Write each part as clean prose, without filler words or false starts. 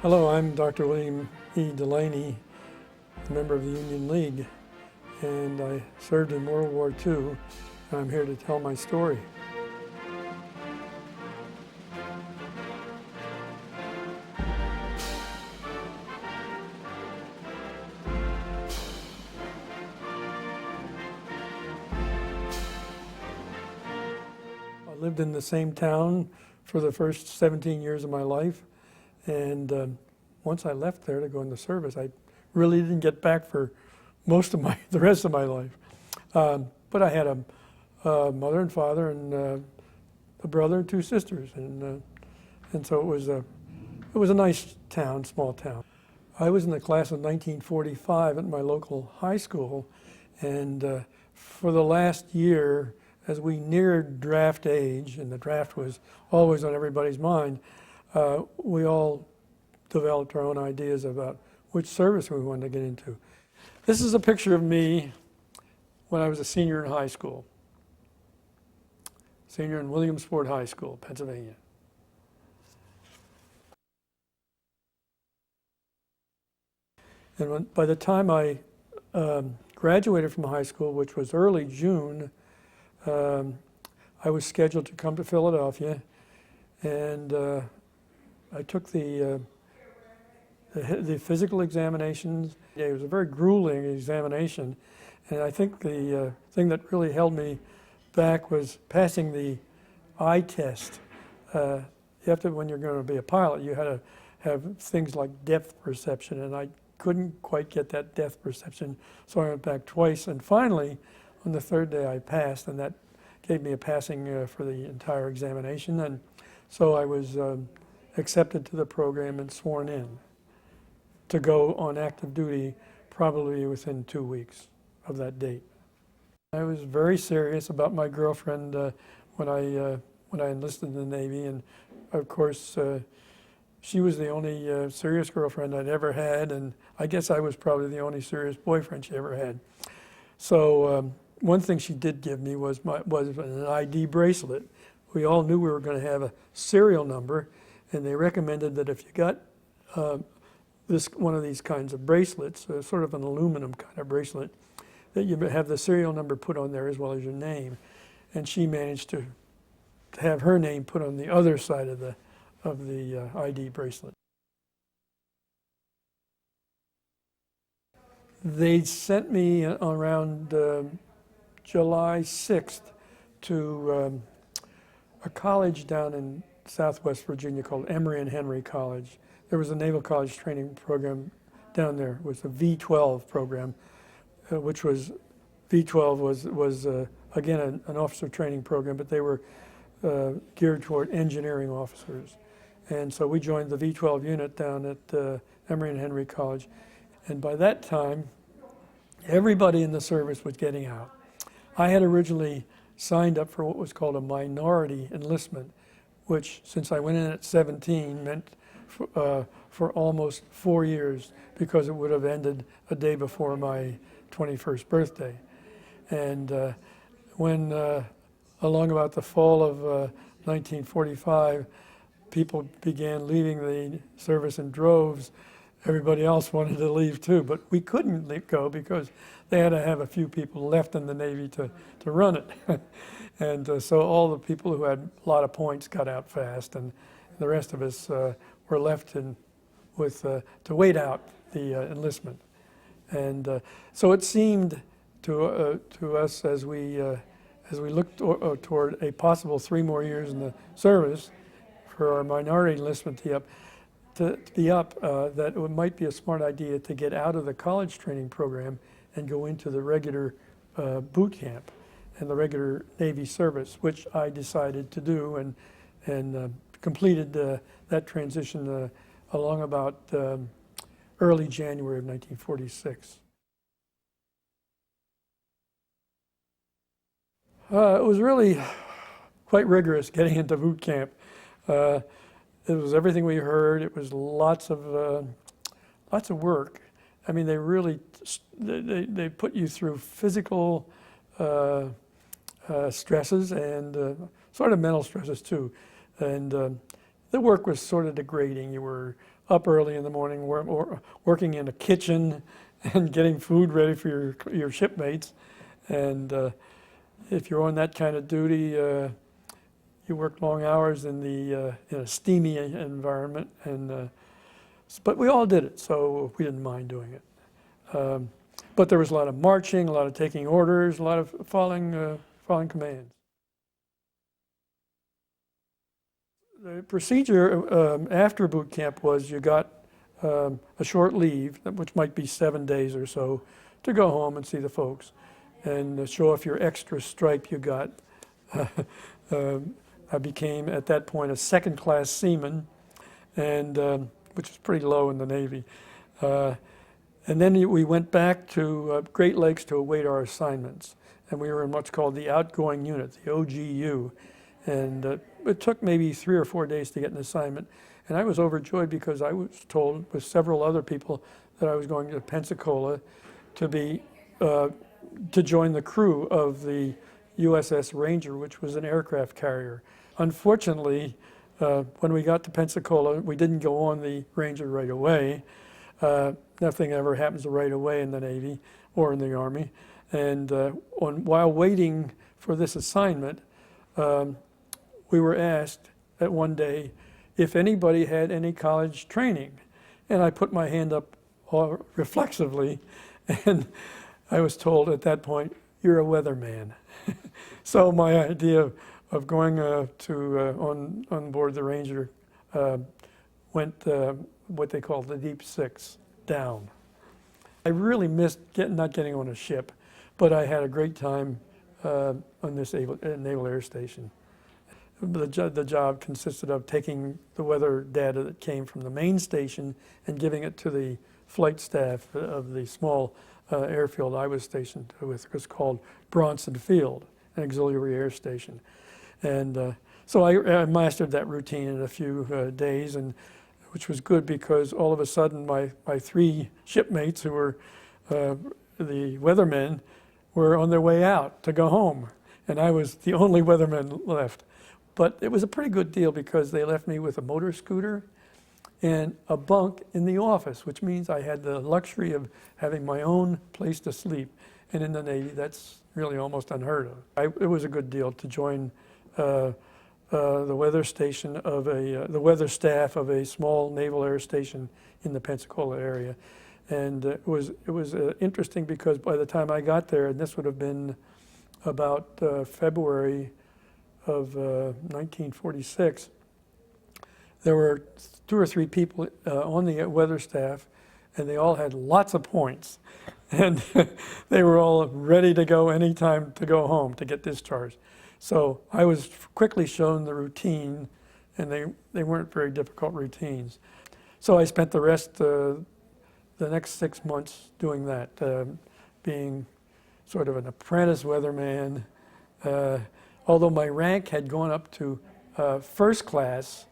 Hello, I'm Dr. William E. Delaney, a member of the Union League, and I served in World War II, and I'm here to tell my story. I lived in the same town for the first 17 years of my life, and once I left there to go into service, I really didn't get back for the rest of my life. But I had a mother and father and a brother and two sisters, and so it was a nice town, small town. I was in the class of 1945 at my local high school, and for the last year, as we neared draft age, and the draft was always on everybody's mind, we all developed our own ideas about which service we wanted to get into. This is a picture of me when I was a senior in high school. Senior in Williamsport High School, Pennsylvania. And by the time I graduated from high school, which was early June, I was scheduled to come to Philadelphia, and I took the physical examinations. It was a very grueling examination, and I think the thing that really held me back was passing the eye test. You have to, when you're going to be a pilot, you had to have things like depth perception, and I couldn't quite get that depth perception, so I went back twice, and finally, on the third day I passed, and that gave me a passing for the entire examination, and so I was accepted to the program and sworn in to go on active duty probably within 2 weeks of that date. I was very serious about my girlfriend when I enlisted in the Navy, and of course she was the only serious girlfriend I'd ever had, and I guess I was probably the only serious boyfriend she ever had. So one thing she did give me was an ID bracelet. We all knew we were going to have a serial number, and they recommended that if you got one of these kinds of bracelets, sort of an aluminum kind of bracelet, that you have the serial number put on there as well as your name. And she managed to have her name put on the other side of the ID bracelet. They sent me around July 6th to a college down in Southwest Virginia called Emory and Henry College. There was a Naval College training program down there. It was a V-12 program, which was, V-12 was again, an officer training program, but they were geared toward engineering officers. And so we joined the V-12 unit down at Emory and Henry College. And by that time, everybody in the service was getting out. I had originally signed up for what was called a minority enlistment, which, since I went in at 17, meant for almost 4 years, because it would have ended a day before my 21st birthday. And when, along about the fall of 1945, people began leaving the service in droves, everybody else wanted to leave too, but we couldn't go because they had to have a few people left in the Navy to run it. And so all the people who had a lot of points got out fast, and the rest of us were left to wait out the enlistment. And so it seemed to us as we looked toward a possible 3 more years in the service for our minority enlistment to be up, that it might be a smart idea to get out of the college training program and go into the regular boot camp and the regular Navy service, which I decided to do, and completed that transition along about early January of 1946. It was really quite rigorous getting into boot camp. It was everything we heard. It was lots of work. I mean, they really they put you through physical stresses and sort of mental stresses too. And the work was sort of degrading. You were up early in the morning, working in a kitchen and getting food ready for your shipmates. And if you're on that kind of duty, you worked long hours in a steamy environment. And but we all did it, so we didn't mind doing it. But there was a lot of marching, a lot of taking orders, a lot of following commands. The procedure after boot camp was you got a short leave, which might be 7 days or so, to go home and see the folks and show off your extra stripe you got. I became, at that point, a second-class seaman, and which was pretty low in the Navy. And then we went back to Great Lakes to await our assignments. And we were in what's called the outgoing unit, the OGU. And it took maybe 3 or 4 days to get an assignment. And I was overjoyed because I was told with several other people that I was going to Pensacola to join the crew of the USS Ranger, which was an aircraft carrier. Unfortunately, when we got to Pensacola, we didn't go on the Ranger right away. Nothing ever happens right away in the Navy or in the Army. And while waiting for this assignment, we were asked at one day if anybody had any college training. And I put my hand up reflexively, and I was told at that point, "You're a weatherman." So my idea of going on board the Ranger went what they call the Deep Six, down. I really missed not getting on a ship, but I had a great time on this Naval Air Station. The job consisted of taking the weather data that came from the main station and giving it to the flight staff of the small airfield I was stationed with. It was called Bronson Field, an auxiliary air station. And so I mastered that routine in a few days, and which was good because all of a sudden my 3 shipmates who were the weathermen were on their way out to go home. And I was the only weatherman left. But it was a pretty good deal because they left me with a motor scooter and a bunk in the office, which means I had the luxury of having my own place to sleep. And in the Navy, that's really almost unheard of. It was a good deal to join the weather station of the weather staff of a small naval air station in the Pensacola area. And it was interesting because by the time I got there, and this would have been about February of 1946, there were 2 or 3 people on the weather staff, and they all had lots of points. And they were all ready to go anytime to go home to get discharged. So I was quickly shown the routine, and they weren't very difficult routines. So I spent the next 6 months doing that, being sort of an apprentice weatherman. Although my rank had gone up to first class,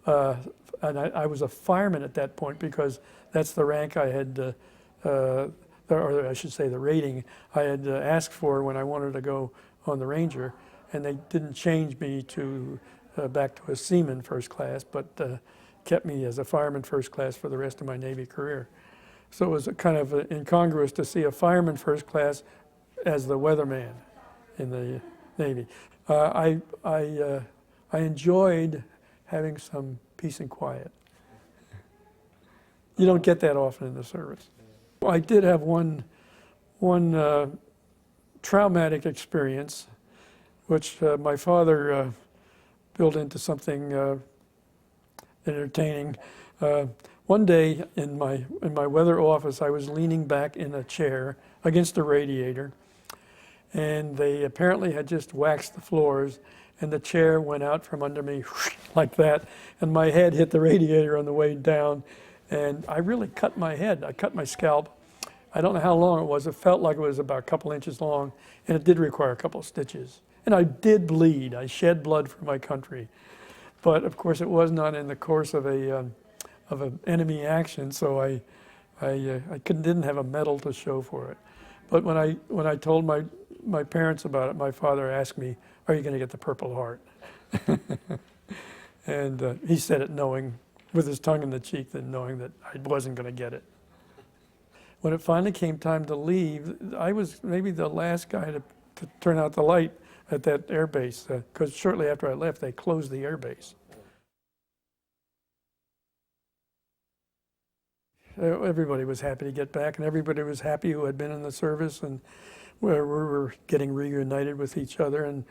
and I was a fireman at that point because that's the rank I had, or I should say the rating I had asked for when I wanted to go on the Ranger, and they didn't change me to back to a seaman first class, but kept me as a fireman first class for the rest of my Navy career. So it was kind of incongruous to see a fireman first class as the weatherman in the Navy. I enjoyed having some peace and quiet. You don't get that often in the service. I did have one traumatic experience, which my father built into something entertaining. One day in my weather office, I was leaning back in a chair against a radiator, and they apparently had just waxed the floors, and the chair went out from under me like that, and my head hit the radiator on the way down, and I really cut my head. I cut my scalp. I don't know how long it was. It felt like it was about a couple inches long, and it did require a couple of stitches. And I did bleed. I shed blood for my country. But of course, it was not in the course of an enemy action, so I didn't have a medal to show for it. But when I told my parents about it, my father asked me, "Are you going to get the Purple Heart?" And he said it knowing, with his tongue in the cheek, then knowing that I wasn't going to get it. When it finally came time to leave, I was maybe the last guy to turn out the light at that air base, because shortly after I left, they closed the air base. Everybody was happy to get back, and everybody was happy who had been in the service, and we were getting reunited with each other. And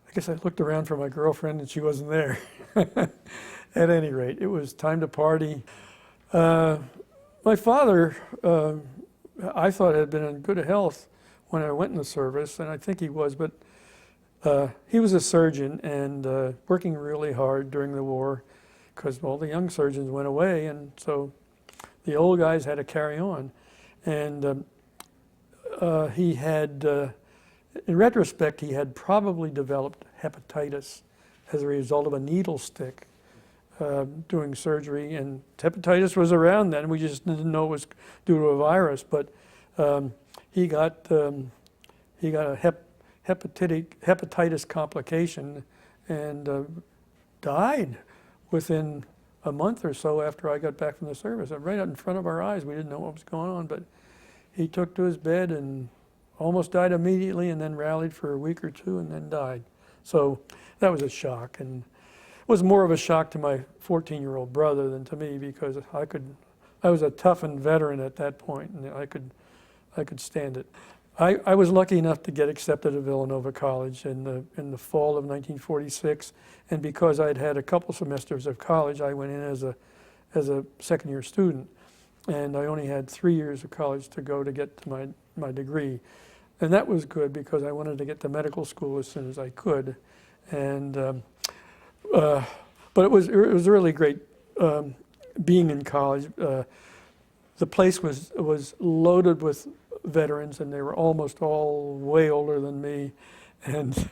I guess I looked around for my girlfriend, and she wasn't there. At any rate, it was time to party. My father, I thought, had been in good health when I went in the service, and I think he was, but he was a surgeon and working really hard during the war because all the young surgeons went away, and so the old guys had to carry on. And he had, in retrospect, he had probably developed hepatitis as a result of a needle stick doing surgery, and hepatitis was around then. We just didn't know it was due to a virus, but he got a hepatitis complication and died within a month or so after I got back from the service. Right in front of our eyes, we didn't know what was going on, but he took to his bed and almost died immediately, and then rallied for a week or two and then died. So that was a shock, and it was more of a shock to my 14-year-old brother than to me, because I was a toughened veteran at that point, and I could stand it. I was lucky enough to get accepted at Villanova College in the fall of 1946, and because I'd had a couple semesters of college, I went in as a second-year student, and I only had 3 years of college to go to get to my degree, and that was good because I wanted to get to medical school as soon as I could, and but it was really great being in college. The place was loaded with veterans, and they were almost all way older than me. And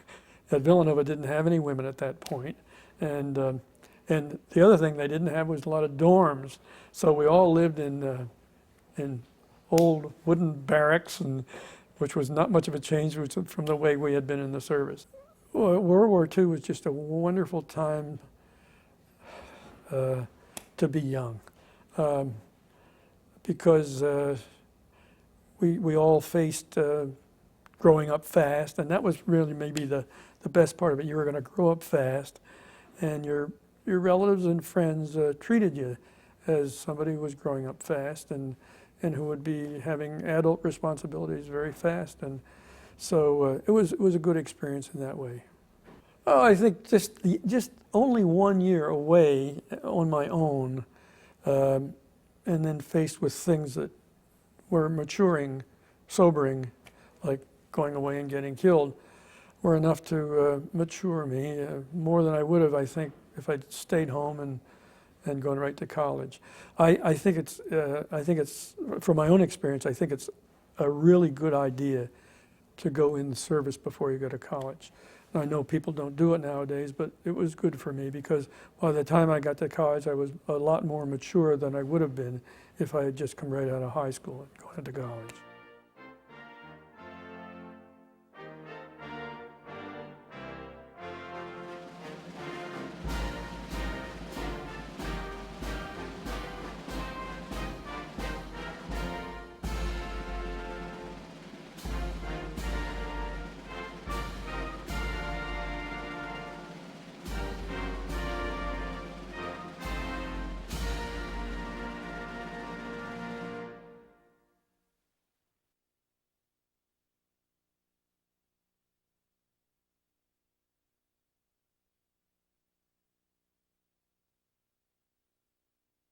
at Villanova didn't have any women at that point. And the other thing they didn't have was a lot of dorms. So we all lived in old wooden barracks, which was not much of a change from the way we had been in the service. Well, World War II was just a wonderful time to be young, because we all faced growing up fast, and that was really maybe the best part of it. You were going to grow up fast, and your relatives and friends treated you as somebody who was growing up fast and who would be having adult responsibilities very fast. And so it was a good experience in that way. Oh, I think just only 1 year away on my own, and then faced with things that were maturing, sobering, like going away and getting killed, were enough to mature me more than I would have, I think, if I'd stayed home and gone right to college. I think it's from my own experience, I think it's a really good idea to go in the service before you go to college. I know people don't do it nowadays, but it was good for me because by the time I got to college, I was a lot more mature than I would have been if I had just come right out of high school and gone into college.